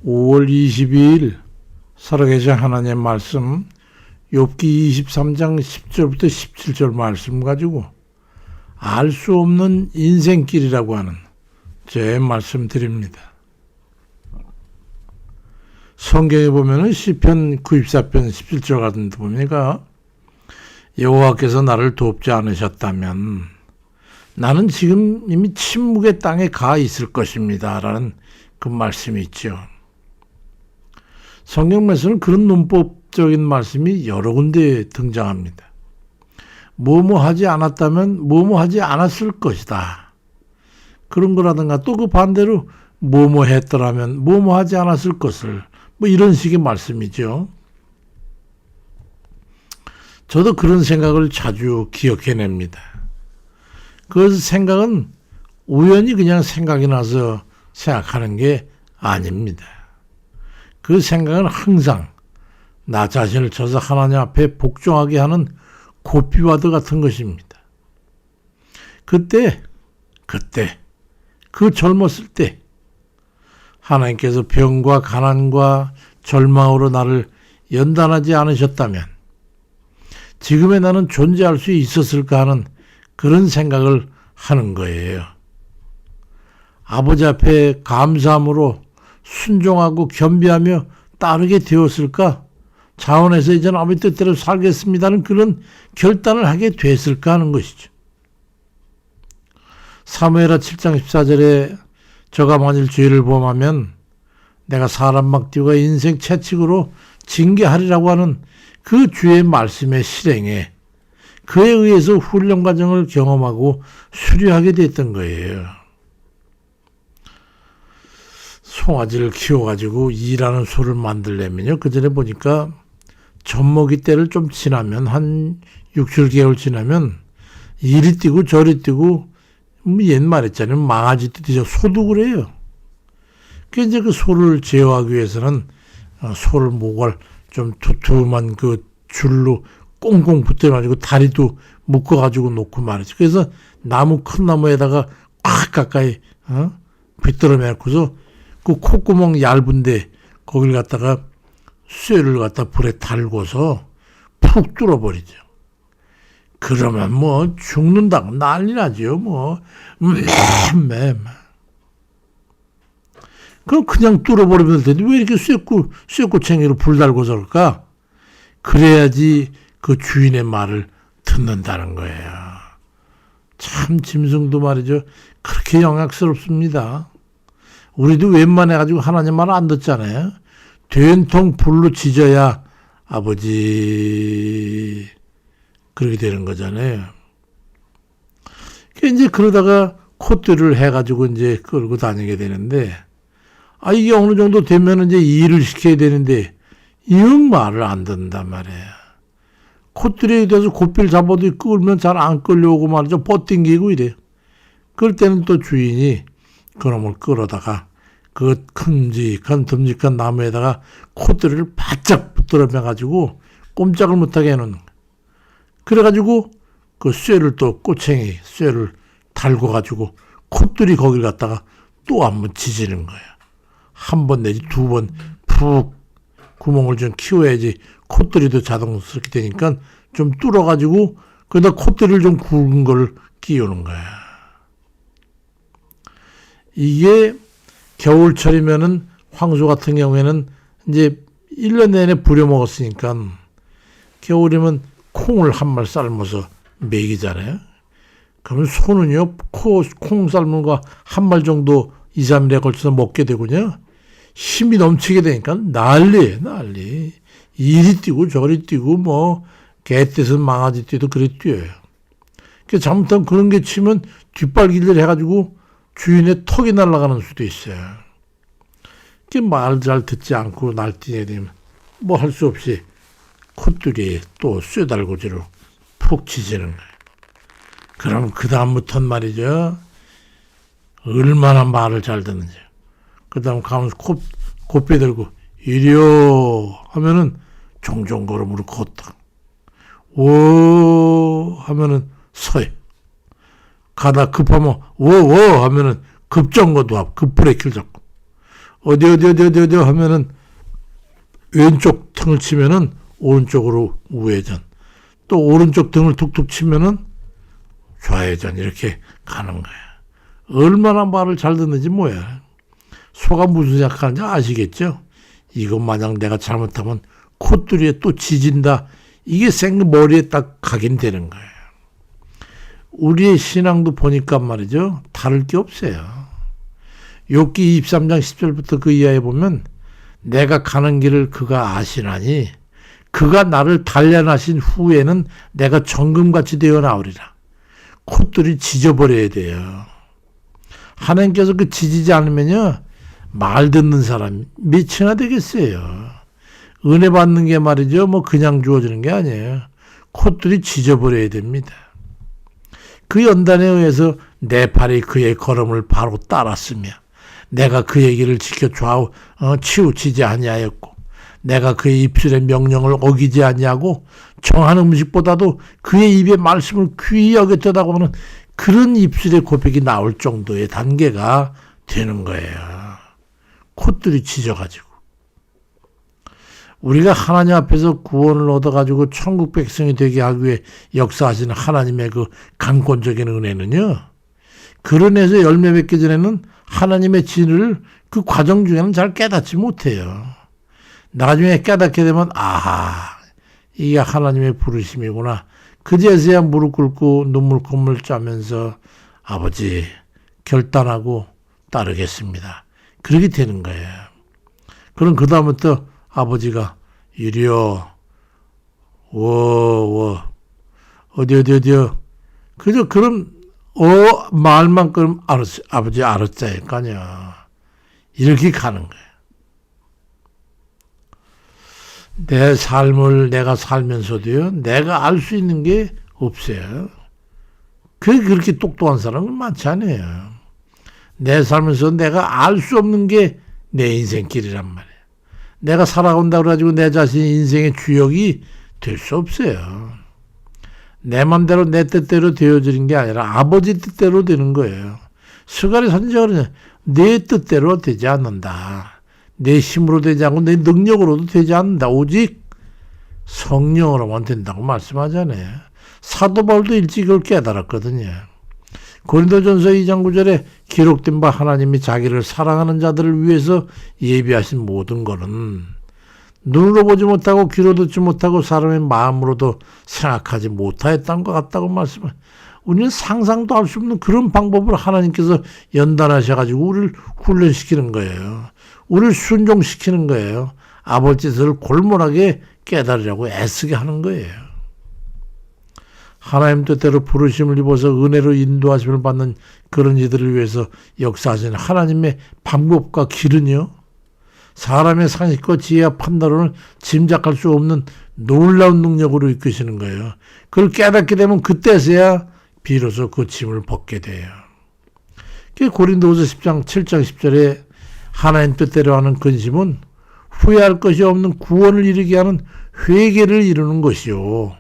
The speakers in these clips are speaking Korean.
5월 22일 살아계신 하나님의 말씀 욥기 23장 10절부터 17절 말씀 가지고 알 수 없는 인생길이라고 하는 제 말씀 드립니다. 성경에 보면은 시편 94편 17절 같은 데 보니까 여호와께서 나를 돕지 않으셨다면 나는 지금 이미 침묵의 땅에 가 있을 것입니다 라는 그 말씀이 있죠. 성경에서는 그런 논법적인 말씀이 여러 군데 등장합니다. 뭐뭐 하지 않았다면 뭐뭐 하지 않았을 것이다. 그런 거라든가 또 그 반대로 뭐뭐 했더라면 뭐뭐 하지 않았을 것을 뭐 이런 식의 말씀이죠. 저도 그런 생각을 자주 기억해냅니다. 그 생각은 우연히 그냥 생각이 나서 생각하는 게 아닙니다. 그 생각은 항상 나 자신을 쳐서 하나님 앞에 복종하게 하는 고삐와드 같은 것입니다. 그때 그 젊었을 때 하나님께서 병과 가난과 절망으로 나를 연단하지 않으셨다면 지금의 나는 존재할 수 있었을까 하는 그런 생각을 하는 거예요. 아버지 앞에 감사함으로 순종하고 겸비하며 따르게 되었을까? 자원에서 이제는 아버지 뜻대로 살겠습니다는 그런 결단을 하게 됐을까 하는 것이죠. 사무엘하 7장 14절에 저가 만일 죄를 범하면 내가 사람 막디와 인생 채찍으로 징계하리라고 하는 그 주의 말씀의 실행에 그에 의해서 훈련 과정을 경험하고 수료하게 됐던 거예요. 송아지를 키워가지고 일하는 소를 만들려면요. 그 전에 보니까 젖먹이 때를 좀 지나면 한 6, 7개월 지나면 이리 뛰고 저리 뛰고 뭐 옛말 했잖아요. 망아지도 뛰죠. 소도 그래요. 그 이제 그 소를 제어하기 위해서는 소를 목을 좀 두툼한 그 줄로 꽁꽁 붙여가지고 다리도 묶어가지고 놓고 말이죠. 그래서 큰 나무에다가 꽉 가까이 비틀어 매고서 그 콧구멍 얇은데 거기를 갖다가 쇠를 갖다 불에 달고서 푹 뚫어버리죠. 그러면 뭐 죽는다고 난리 나죠. 뭐 그럼 그냥 뚫어버리면 될 텐데 왜 이렇게 쇠꼬챙이로 불 달고서 그럴까? 그래야지 그 주인의 말을 듣는다는 거예요. 참 짐승도 말이죠. 그렇게 영악스럽습니다. 우리도 웬만해가지고 하나님 말 안 듣잖아요. 된통 불로 지져야 아버지 그렇게 되는 거잖아요. 이제 그러다가 콧대를 해가지고 이제 끌고 다니게 되는데 이게 어느 정도 되면 이제 일을 시켜야 되는데 영 말을 안 듣는단 말이에요. 콧대에 대해서 고삐를 잡아도 끌면 잘 안 끌려오고 말이죠. 뻗팅기고 이래요. 그럴 때는 또 주인이 그놈을 끌어다가 그 큼직한 나무에다가 콧대를 바짝 붙들어 매가지고 꼼짝을 못하게 해놓는 거예요. 그래가지고 그 쇠를 또 꼬챙이 쇠를 달고가지고 콧들이 거기를 갖다가 또 한번 지지는 거예요. 한 번 내지 두 번 푹 구멍을 좀 키워야지 콧들이도 자동스럽게 되니까 좀 뚫어가지고 거기다 콧들을 좀 굵은 걸 끼우는 거야. 이게 겨울철이면은 황소 같은 경우에는 이제 1년 내내 부려먹었으니까 겨울이면 콩을 한 말 삶아서 먹이잖아요. 그러면 소는요, 콩 삶은 거 한 말 정도 2, 3일에 걸쳐서 먹게 되군요. 힘이 넘치게 되니까 난리. 이리 뛰고 저리 뛰고 뭐 개떼서 망아지 뛰도 그래 뛰어요. 그 잘못하면 그런 게 치면 뒷발길을 해가지고 주인의 턱이 날아가는 수도 있어요. 그 말 잘 듣지 않고 날뛰게 되면 뭐 할 수 없이 콧뚜리에 또 쇠달고지로 푹 지지는 거예요. 그럼 그 다음부터는 말이죠. 얼마나 말을 잘 듣는지. 그 다음 가면서 콧배 들고 이리요 하면은 종종 걸음으로 걷다. 오 하면은 서요. 가다 급하면 워워 하면은 급정거도 하고 급브레이크를 잡고 어디 하면은 왼쪽 등을 치면은 오른쪽으로 우회전, 또 오른쪽 등을 툭툭 치면은 좌회전, 이렇게 가는 거야. 얼마나 말을 잘 듣는지 뭐야. 소가 무슨 생각하는지 아시겠죠? 이거 만약 내가 잘못하면 콧뚜리에 또 지진다, 이게 머리에 딱 각인 되는 거예요. 우리의 신앙도 보니까 말이죠, 다를 게 없어요. 욥기 23장 10절부터 그 이하에 보면 내가 가는 길을 그가 아시나니 그가 나를 단련하신 후에는 내가 정금같이 되어 나오리라. 콧들이 지져버려야 돼요. 하나님께서 그 지지지 않으면요, 말 듣는 사람 몇이나 되겠어요. 은혜 받는 게 말이죠, 뭐 그냥 주어지는 게 아니에요. 콧들이 지져버려야 됩니다. 그 연단에 의해서 내 발이 그의 걸음을 바로 따랐으며 내가 그의 길을 지켜 치우치지 아니하였고 내가 그의 입술의 명령을 어기지 아니하고 정한 음식보다도 그의 입의 말씀을 귀히 여겼다고 하는 그런 입술의 고백이 나올 정도의 단계가 되는 거예요. 콧들이 짖어가지고. 우리가 하나님 앞에서 구원을 얻어가지고 천국 백성이 되게 하기 위해 역사하시는 하나님의 그 강권적인 은혜는요, 그런 에서 열매 맺기 전에는 하나님의 진리를 그 과정 중에는 잘 깨닫지 못해요. 나중에 깨닫게 되면 아하, 이게 하나님의 부르심이구나. 그제서야 무릎 꿇고 눈물 콧물 짜면서 아버지 결단하고 따르겠습니다, 그렇게 되는 거예요. 그럼 그 다음부터 아버지가 이리요, 어디요. 그저 그럼 말만큼 아버지 알았자니까요. 이렇게 가는 거예요. 내 삶을 내가 살면서도요, 내가 알 수 있는 게 없어요. 그렇게 똑똑한 사람은 많지 않아요. 내 살면서 내가 알 수 없는 게 내 인생길이란 말이에요. 내가 살아온다고 해가지고 내 자신의 인생의 주역이 될 수 없어요. 내 맘대로 내 뜻대로 되어지는 게 아니라 아버지 뜻대로 되는 거예요. 스가랴 선지자가 내 뜻대로 되지 않는다. 내 힘으로 되지 않고 내 능력으로도 되지 않는다. 오직 성령으로만 된다고 말씀하잖아요. 사도 바울도 일찍 그걸 깨달았거든요. 고린도전서 2장 9절에 기록된 바 하나님이 자기를 사랑하는 자들을 위해서 예비하신 모든 것은 눈으로 보지 못하고 귀로 듣지 못하고 사람의 마음으로도 생각하지 못하였던 것 같다고 말씀을. 우리는 상상도 할 수 없는 그런 방법을 하나님께서 연단하셔가지고 우리를 훈련시키는 거예요. 우리를 순종시키는 거예요. 아버지 뜻을 골몰하게 깨달으려고 애쓰게 하는 거예요. 하나님 뜻대로 부르심을 입어서 은혜로 인도하심을 받는 그런 이들을 위해서 역사하시는 하나님의 방법과 길은요, 사람의 상식과 지혜와 판단으로는 짐작할 수 없는 놀라운 능력으로 이끄시는 거예요. 그걸 깨닫게 되면 그때서야 비로소 그 짐을 벗게 돼요. 고린도후서 10장 7장 10절에 하나님 뜻대로 하는 근심은 후회할 것이 없는 구원을 이루게 하는 회개를 이루는 것이요,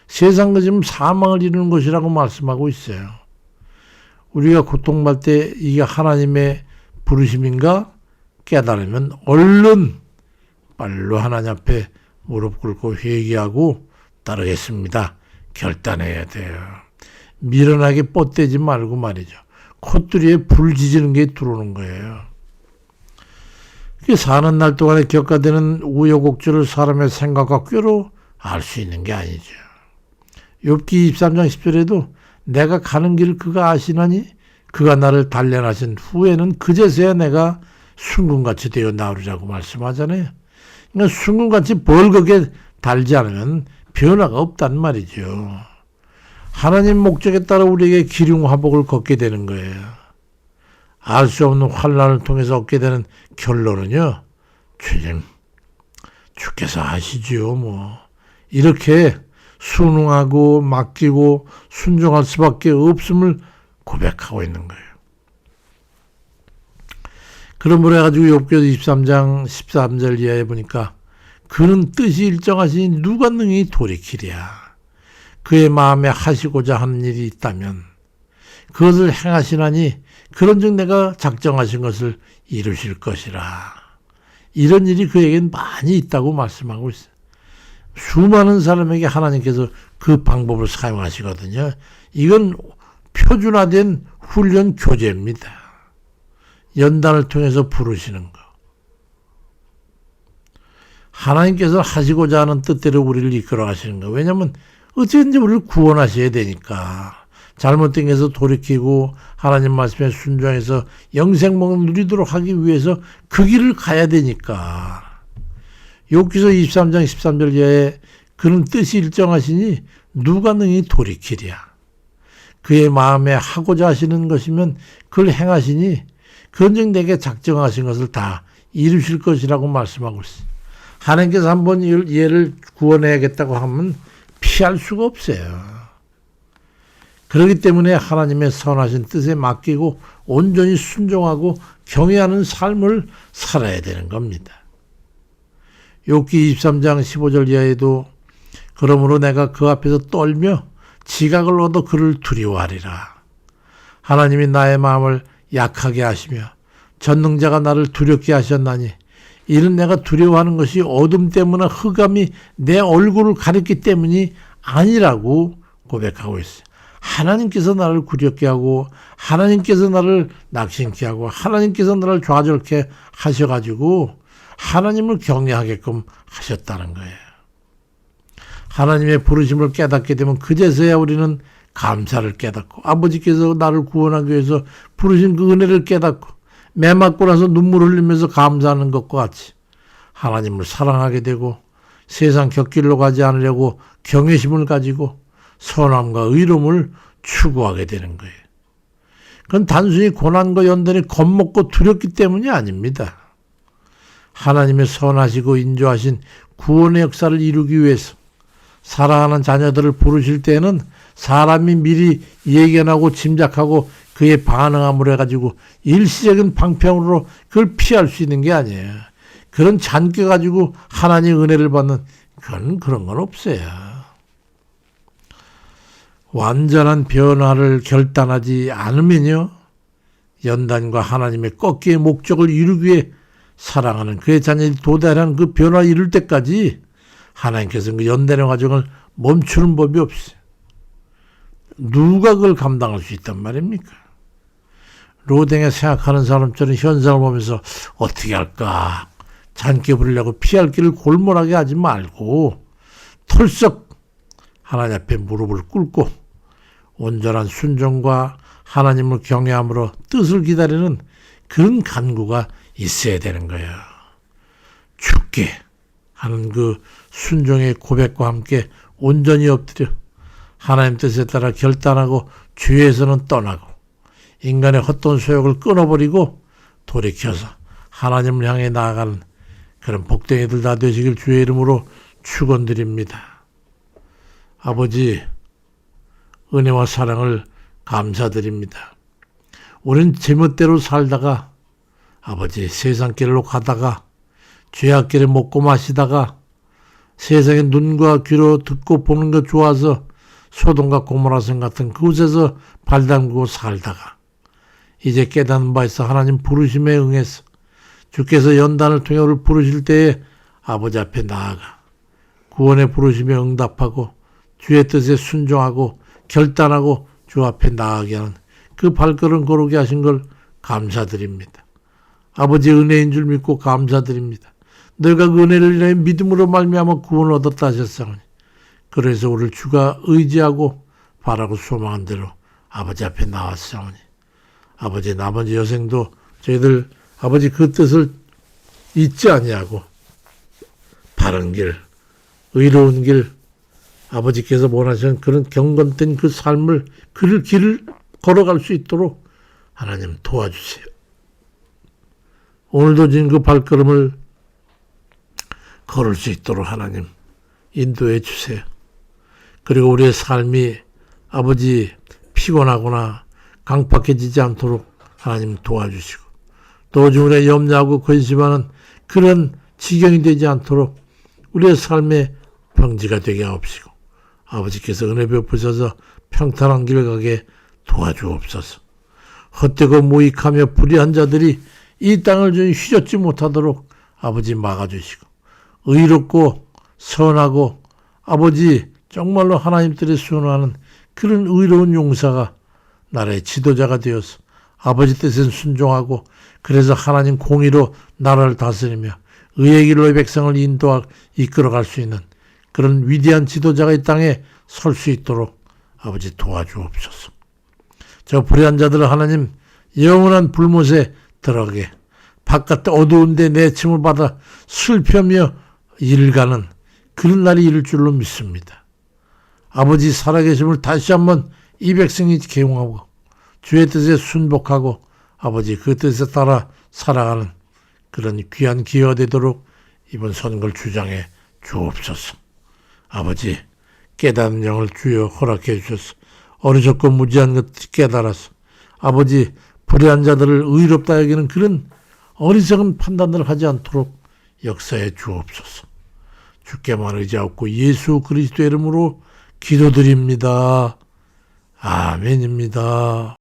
세상 근심은 사망을 이루는 것이라고 말씀하고 있어요. 우리가 고통받을 때 이게 하나님의 부르심인가 깨달으면 얼른 빨로 하나님 앞에 무릎 꿇고 회개하고 따르겠습니다, 결단해야 돼요. 미련하게 뻗대지 말고 말이죠. 콧뚜리에 불 지지는 게 들어오는 거예요. 사는 날 동안에 겪어되는 우여곡절을 사람의 생각과 꾀로 알 수 있는 게 아니죠. 욥기 23장 10절에도 내가 가는 길을 그가 아시나니 그가 나를 단련하신 후에는 그제서야 내가 순금같이 되어 나오리라고 말씀하잖아요. 그러니까 순금같이 벌겋게 달지 않으면 변화가 없단 말이죠. 하나님 목적에 따라 우리에게 기륭화복을 걷게 되는 거예요. 알 수 없는 환난을 통해서 얻게 되는 결론은요, 주님 주께서 아시지요 뭐, 이렇게 순응하고 맡기고 순종할 수밖에 없음을 고백하고 있는 거예요. 그러므로 해가지고 욥기 23장 13절 이하에 보니까 그는 뜻이 일정하시니 누가 능히 돌이키랴. 그의 마음에 하시고자 하는 일이 있다면 그것을 행하시나니 그런즉 내가 작정하신 것을 이루실 것이라. 이런 일이 그에겐 많이 있다고 말씀하고 있어요. 수많은 사람에게 하나님께서 그 방법을 사용하시거든요. 이건 표준화된 훈련 교재입니다. 연단을 통해서 부르시는 거. 하나님께서 하시고자 하는 뜻대로 우리를 이끌어 가시는 거. 왜냐하면 어쨌든지 우리를 구원하셔야 되니까. 잘못된 것에서 돌이키고 하나님 말씀에 순종해서 영생목을 누리도록 하기 위해서 그 길을 가야 되니까. 욥기서 23장 13절 이하에 그는 뜻이 일정하시니 누가 능히 돌이키랴. 그의 마음에 하고자 하시는 것이면 그걸 행하시니 그런즉 내게 작정하신 것을 다 이루실 것이라고 말씀하고 있어요. 하나님께서 한번 얘를 구원해야겠다고 하면 피할 수가 없어요. 그렇기 때문에 하나님의 선하신 뜻에 맡기고 온전히 순종하고 경외하는 삶을 살아야 되는 겁니다. 욥기 23장 15절 이하에도 그러므로 내가 그 앞에서 떨며 지각을 얻어 그를 두려워하리라. 하나님이 나의 마음을 약하게 하시며 전능자가 나를 두렵게 하셨나니 이는 내가 두려워하는 것이 어둠 때문에 흑암이 내 얼굴을 가렸기 때문이 아니라고 고백하고 있어요. 하나님께서 나를 두렵게 하고 하나님께서 나를 낙심케 하고 하나님께서 나를 좌절케 하셔가지고 하나님을 경외하게끔 하셨다는 거예요. 하나님의 부르심을 깨닫게 되면 그제서야 우리는 감사를 깨닫고 아버지께서 나를 구원하기 위해서 부르신 그 은혜를 깨닫고 매 맞고 나서 눈물을 흘리면서 감사하는 것과 같이 하나님을 사랑하게 되고 세상 곁길로 가지 않으려고 경외심을 가지고 선함과 의로움을 추구하게 되는 거예요. 그건 단순히 고난과 연단이 겁먹고 두렵기 때문이 아닙니다. 하나님의 선하시고 인조하신 구원의 역사를 이루기 위해서 사랑하는 자녀들을 부르실 때는 사람이 미리 예견하고 짐작하고 그에 반응함으로 해가지고 일시적인 방편으로 그걸 피할 수 있는 게 아니에요. 그런 잔꾀 가지고 하나님의 은혜를 받는 그런 건 없어요. 완전한 변화를 결단하지 않으면요, 연단과 하나님의 꺾기의 목적을 이루기 위해 사랑하는 그의 자녀들이 도달하는 그 변화를 이룰 때까지 하나님께서는 그 연단의 과정을 멈추는 법이 없어요. 누가 그걸 감당할 수 있단 말입니까? 로댕에 생각하는 사람처럼 현상을 보면서 어떻게 할까? 잔깨 부리려고 피할 길을 골몰하게 하지 말고 털썩 하나님 앞에 무릎을 꿇고 온전한 순종과 하나님을 경외함으로 뜻을 기다리는 그런 간구가 있어야 되는 거예요. 죽게 하는 그 순종의 고백과 함께 온전히 엎드려 하나님 뜻에 따라 결단하고 죄에서는 떠나고 인간의 헛돈 소욕을 끊어버리고 돌이켜서 하나님을 향해 나아가는 그런 복덩이들 다 되시길 주의 이름으로 축원드립니다. 아버지, 은혜와 사랑을 감사드립니다. 우린 제멋대로 살다가 아버지 세상 길로 가다가 죄악길에 먹고 마시다가 세상의 눈과 귀로 듣고 보는 것 좋아서 소돔과 고모라성 같은 그곳에서 발담그고 살다가 이제 깨닫는 바 있어 하나님 부르심에 응해서 주께서 연단을 통해 우리를 부르실 때에 아버지 앞에 나아가 구원의 부르심에 응답하고 주의 뜻에 순종하고 결단하고 주 앞에 나아가게 하는 그 발걸음 걸어오게 하신 걸 감사드립니다. 아버지의 은혜인 줄 믿고 감사드립니다. 너희가 그 은혜를 인하여 믿음으로 말미암아 구원을 얻었다 하셨사오니 그래서 우리를 주가 의지하고 바라고 소망한 대로 아버지 앞에 나왔사오니 아버지 나머지 여생도 저희들 아버지 그 뜻을 잊지 아니하고 바른 길, 의로운 길, 아버지께서 원하시는 그런 경건된 그 삶을 그 길을 걸어갈 수 있도록 하나님 도와주세요. 오늘도 진 그 발걸음을 걸을 수 있도록 하나님 인도해 주세요. 그리고 우리의 삶이 아버지 피곤하거나 강팍해지지 않도록 하나님 도와주시고 또 우리의 염려하고 근심하는 그런 지경이 되지 않도록 우리의 삶의 평지가 되게 하옵시고 아버지께서 은혜 베푸셔서 평탄한 길 가게 도와주옵소서. 헛되고 무익하며 불의한 자들이 이 땅을 좀 휘젓지 못하도록 아버지 막아주시고, 의롭고 선하고 아버지 정말로 하나님 뜻에 순응하는 그런 의로운 용사가 나라의 지도자가 되어서 아버지 뜻에 순종하고, 그래서 하나님 공의로 나라를 다스리며 의의 길로 백성을 이끌어갈 수 있는 그런 위대한 지도자가 이 땅에 설 수 있도록 아버지 도와주옵소서. 저 불의한 자들을 하나님 영원한 불못에 들어가게, 바깥에 어두운데 내침을 받아 슬퍼며 일가는 그런 날이 이를 줄로 믿습니다. 아버지 살아계심을 다시 한번 이 백성이 경험하고 주의 뜻에 순복하고 아버지 그 뜻에 따라 살아가는 그런 귀한 기회가 되도록 이번 선거를 주장해 주옵소서. 아버지 깨닫는 영을 주여 허락해 주셔서 어리석고 무지한 것을 깨달아서 아버지 불의한 자들을 의롭다 여기는 그런 어리석은 판단을 하지 않도록 역사해 주옵소서. 주께만 의지하고 예수 그리스도의 이름으로 기도드립니다. 아멘입니다.